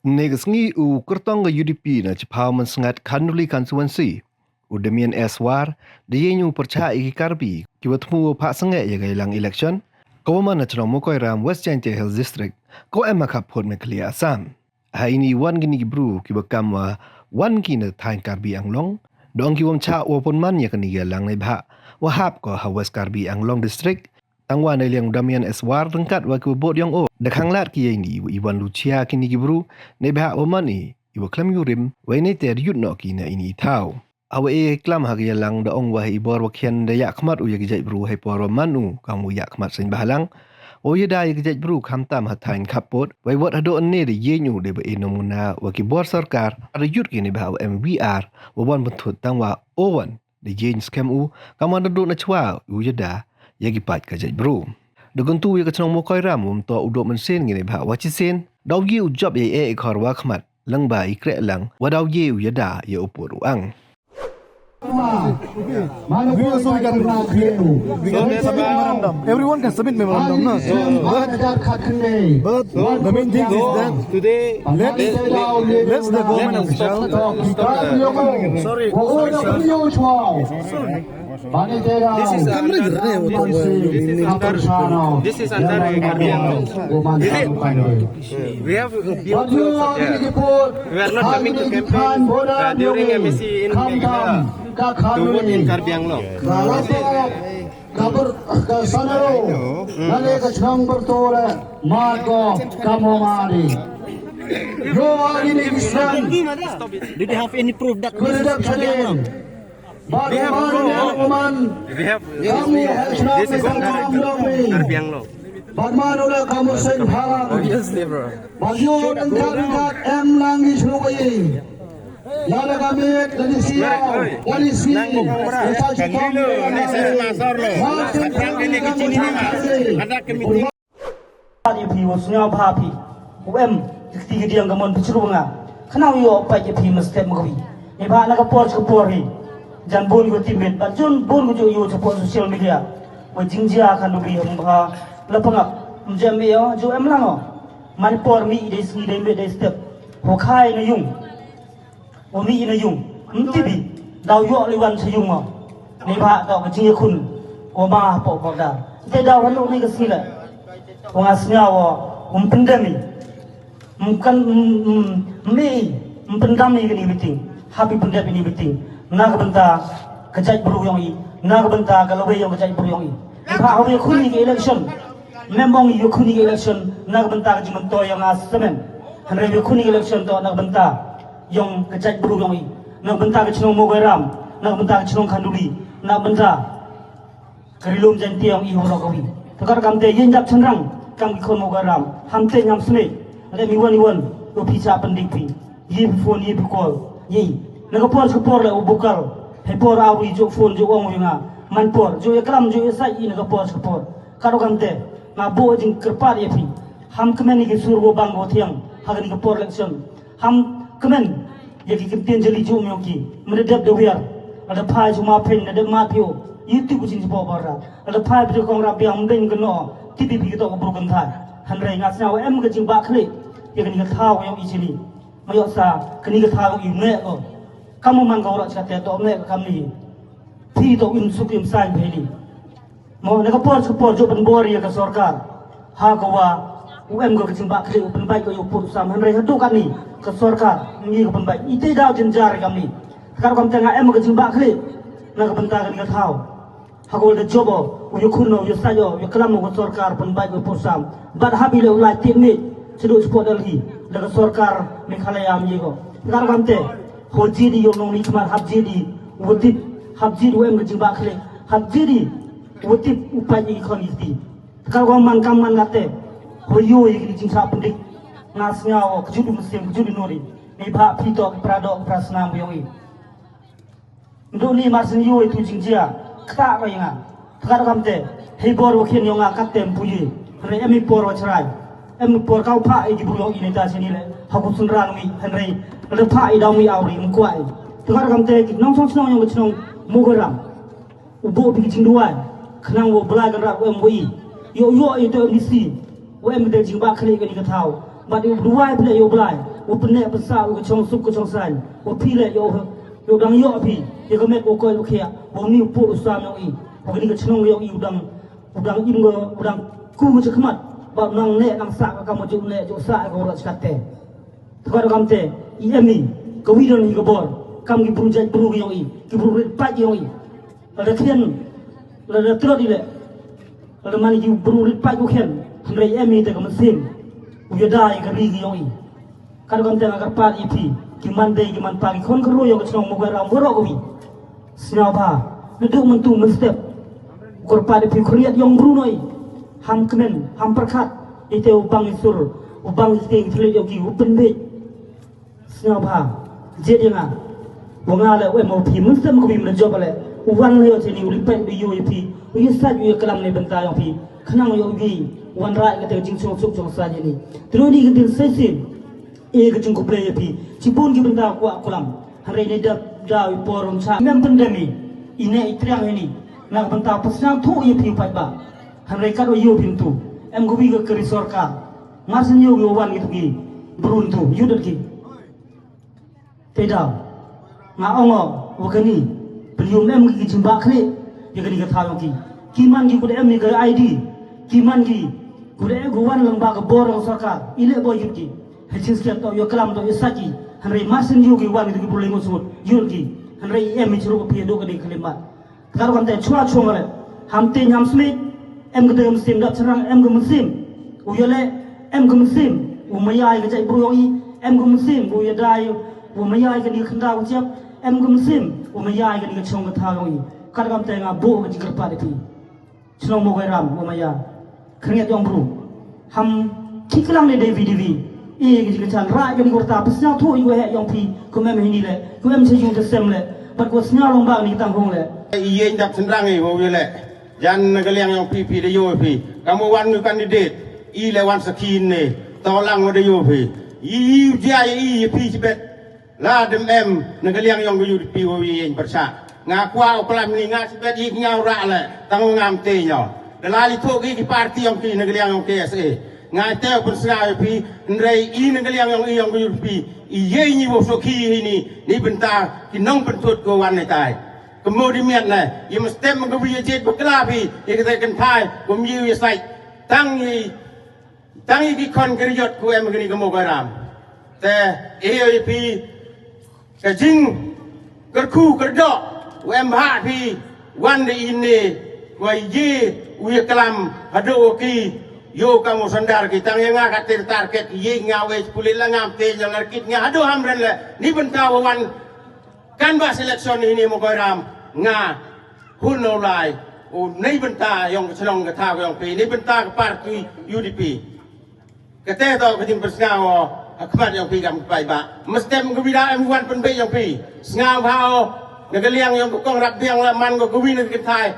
Negas ngi kertong ga UDP na cepaw mensengat kanuli konstituensi. Udemian eswar, dia nyu percaya iki karbi, kiwa temu pak sengat ya gailang election. Kau mana cerong mokoi ram West Jaintia Hills District, kau emak kapot mekli Assam. Hari ini wan gini gibru kiwa kamwa wan kina tain karbi anglong, dong kiwa mca wapun man ya kani galang na bha, wahap ko ha West Karbi Anglong District, tangwan na liang Udemian eswar rengkat wa kiwa bot yang o. Dakang lat ki ini iwan lucia kini gibru ne bah omani iwa klam yurim wa ne ter yut no ki na ini tau awe klam ha lang da ong wa ibor wa khian da yak khmat u ya gejai bru hai por manu kamu yak khmat sin bahalang o ya da ya gejai bru kham tam ha thain kapot wa wat ado ne de ye nyu de ba enomuna wa ki bor sarkar ada yut ki ne bah MVR wa wan bentut tang wa owan de ye scam u kamu do na chwa u ya da ya gi pat ka jai bru Dengan tu ia kacang mokoi ram untuk uduk mensen gini bah wacisen. Dau ye ujab ye ekor wakmat lang ba ikrek lang wadau ye uyada ye upur uang. Everyone can submit memorandum, no? But the main thing is that today let's the government official. Sorry. This is under Karbi Anglong. We have a beautiful there. We are not coming to campaign during MSC in Meghalaya to vote in Karbi Anglong. Kabar sanaro nale kachang bertole margo kamomari yo ini Islam Did they have any proof that kulidak saling We have this is under Karbi Anglong. Barman oleh kamu sen haram Obviously, bro. baju dan kat em langi selukai Yana kami dari siau, dari sini, Ada pi wasnya papi, tiga dia gamon picurunga. Kenapa yo apa je pi mesti mengkawi? Ni bah nak kapor ni, jangan bon go timbit, bajun bon go yo support sosial media. Wajingjia akan lebih hamba lepengap, menjambi yo jo lango. Manipor mi dari sini dari step, hokai na yung. Omi ina yung mtibi daw yo liwan sa yung mo ni ba daw kajing kun o ma po po da te daw hanu ni kasila o ngasnya wo pendami mungkin mi pendami ni biting happy pendami ni biting na benta kajai buru yang i na benta kalau yang kajai buru yang i ba hawi kuni election memang yo kuni election na benta kajing to yang asemen hanre yo kuni election to na benta yang kejat buru yang ini, nak bentar kecilong mogaram, nak bentar kecilong kanduli, nak bentar kerilum janti yang iho rokawi. Tekar kamte yen jap cenderang, kami kon mogaram, hamte nyam sene, ada miwan, opisa pendipi, ye phone ye call, ye, nak kapor le ubukal, hepor awi jo phone jo ong yunga, manpor jo ekram jo esai ini kapor, karo kamte, ngabo jing kerpat ye pi, ham kemeni ke surbo banggo tiang, hagani kapor election, ham kemen jadi kemtian jeli jom yoki meredap dobiar ada pai cuma pen ada mapio itu kucing sebuah barat ada pai pada kong rapi yang mending kena tipi kita keburukan thai handrai ngasnya em kecing bakli ya kini ketahu yang isini mayok sa kini ketahu imnek ko kamu mangkau rak cakap tu imnek kami pi tu insuk imsai beli mau nak support jo penbor ya ke sorkar ha kawa UM kecing bakli penbaik ko yupur sam handrai hadu kami ke sorkar ni ke penbaik itu dah jenjar kami kalau kami tengah kecing bakli nak bentar ni tahu hakul de jobo uyu kuno uyu sayo uyu kelamu ke sorkar penbaik yupur sam bad habile ulai timit seduk support lagi ke sorkar Meghalaya amjigo kalau kami teh hoji di yong ni cuma habji di wutip habji UM kecing bakli habji di wutip upaya ikonisi kalau kami man kate hoyo ini jingsa pendik ngasnya wo kejudi mesin kejudi nuri ni bah pito pradok prasnam yongi ndo ni marsin yo itu jingjia kata ko yanga kata kamte hebor wo khen yonga katem puyi re emi por wo chrai emi por kau pha i jibu yongi ni ta sini le haku sunran mi henrei le pha i daw mi awri mkwai kata kamte nong song snong yong chnong mugaram ubo bi jingduai khnang wo bla gan ra wo mwi yo itu misi UM de jingba khali ke ni ka thau บัดอยู่ด้วยเพลอยู่บลายว่าเป็นเนี่ยภาษาว่าชงสุกก็ชงสันว่าพี่เลยอยู่ดังย่อพี่ยังก็เม็ดโอคอยโอเคอ่ะว่ามีผู้อุตสาหยังอีว่านี่ก็ชงอยู่ดังอิมก็ดังกูก็จะขมัดบ่นางเนี่ยนางสากก็มาจุเนี่ยจุสากก็รัชกัดเตะทุกคนคำเตะอีเอ็มนี่ก็วิ่งนี่ก็บอลคำกี่บรูใจบรูยังอีกี่บรูริดปัจยังอีเราเขียนเราตรวจดีเลยเรามันกี่บรูริดปัจก็เขียนทำไรเอ็มนี่แต่ก็มันเสียมอุยได้ก็รีกยังอีการคำเตะagar part ipi kiman day kiman pagi kon kero yang kecil mau geram borok kami siapa duduk mentu mestep ukur pada pikirnya yang brunoi ham kemen ham perkat itu ubang isur ubang isting terlihat yogi upen bed siapa jadi ngah wangala we mau pi mestep kami menjawab le uwan leo sini ulipet di UAP uyisat uya kelam ne bentar yang pi kenang yogi wan rai kata jing sok saja ni terus di ketin sesin ke jengkup lagi pi cipun kita benda kuat kolam hari ini dah porum sa mem pandemi ini itriang ini nak benda pasang tu ia pi empat ba hari kado yo pintu em gobi ke kerisor ka masin yo wan gitu ki beruntu yudut ki tidak ngaongo wakani beliau em ki jimbak kre ya kani ke thalo ki kiman ki kuda em ni ke ID kiman ki kuda gowan lembag borong sarkar ile boy ki hecin sekian tau yo kelam tau yo saji hanrei masin yugi wan itu boleh ngusut yugi hanrei em mencuru ke piado ke di kelimat kalau kan teh cua ngale hamte nyam smith em ke musim dak serang em ke musim uyole em ke musim umayai ke cai bruyoi em ke musim uyadai umayai ke di khanda uciap em ke musim umayai ke di chong ke thaloi kalau kan teh ngabu ke jigerpa di senong mo ram umaya keringat yang bru ham kiklang ni David jika can rak yang kurta pesnya tu ibu yang pi kumem ini le kumem sejung tersem le bat kuasnya lombang ni tanggung le iya indak sendrang i mau le jan negaliang yang pi de yo pi kamu wan nu kandidat i le wan sakin ne tolang de yo pi i dia i pi sebet la dem em negaliang yang yu pi wo yen persa ngakwa pelam ni ngak sebet i ngau rak le tanggung ngam te nyo dalali tu ki parti yang pi negaliang yang KSA ngai teo pensengai pi ndrei i negaliang yang pi iye ni wo soki ni bentar kinong pentut ko wan tai kemudian ne i mestem ko wi jet bekla pi i kata kan thai ko miu i sai tang i ki kon kriot ko em gni ko mo garam te e pi ka jing ker khu ker do em ha pi wan de ini ko ye wi kelam hado ki yo kamu sandar kita yang ngakat target ye ngawe pulila ngamte jangan kita ngado hamren le ni bentawan kan ba selection ini mo koram nga hunolai o nei benta yang selong kata yang pi ni benta ke parti UDP kata to ke tim persngao akmat yang pi kam pai ba mesti mengbida M1 penbe yang pi sngao hao negaliang yang kong rap biang la man ko gawin ke thai